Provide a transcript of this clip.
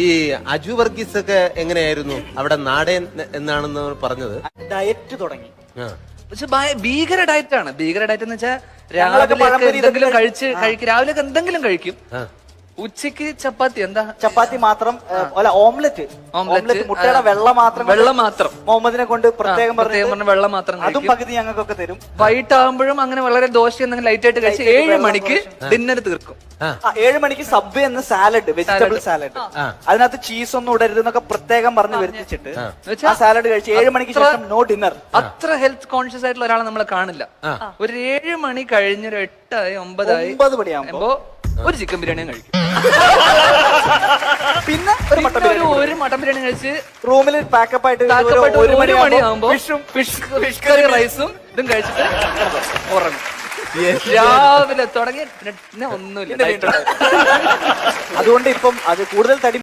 ഈ അജു വർഗീസ് ഒക്കെ എങ്ങനെയായിരുന്നു അവിടെ നാടൻ എന്നാണെന്ന് പറഞ്ഞത്? ഡയറ്റ് തുടങ്ങി. പക്ഷെ ഭീകര ഡയറ്റ് ആണ്. ഭീകര ഡയറ്റ് എന്ന് വെച്ചാൽ രാവിലെ എന്തെങ്കിലും രാവിലെ എന്തെങ്കിലും കഴിക്കും. ഉച്ചക്ക് ചപ്പാത്തി. എന്താ ചപ്പാത്തി മാത്രം? അല്ല, ഓംലെറ്റ്. മുട്ടയുടെ വെള്ള മാത്രം മുഹമ്മദിനെ കൊണ്ട് പ്രത്യേകം പറഞ്ഞ വെള്ളം മാത്രം. അതും പകുതി ഞങ്ങൾക്കൊക്കെ തരും. വൈകിട്ടാകുമ്പോഴും അങ്ങനെ വളരെ ദോശ എന്തെങ്കിലും ലൈറ്റ് ആയിട്ട് കഴിച്ച് 7 മണിക്ക് ഡിന്നർ തീർക്കും. 7 മണിക്ക് സബ്വേ എന്ന സാലഡ്, വെജിറ്റബിൾ സാലഡ്, അതിനകത്ത് ചീസ് ഒന്നും ഇടരുതെന്നൊക്കെ പ്രത്യേകം പറഞ്ഞ് വരുത്തിച്ചിട്ട് ആ സാലഡ് കഴിച്ച് 7 മണിക്ക് ശേഷം നോ ഡിന്നർ. അത്ര ഹെൽത്ത് കോൺഷ്യസ് ആയിട്ടുള്ള ഒരാളെ നമ്മളെ കാണില്ല. ഒരു 7 മണി കഴിഞ്ഞൊരു 8 9 മണിയാകുമ്പോ ഒരു ചിക്കൻ ബിരിയാണിയും കഴിക്കും. പിന്നെ ഒരു മട്ടൻ ബിരിയാണി കഴിച്ച് റൂമിൽ പാക്കപ്പ് ആയിട്ട് 1 മണിയാകുമ്പോ ഫിഷ് കറി റൈസും ഇതും കഴിച്ചിട്ട് ഉറങ്ങും. രാവിലെ തുടങ്ങി പിന്നെ ഒന്നുമില്ല. അതുകൊണ്ട് ഇപ്പം അത് കൂടുതൽ തടി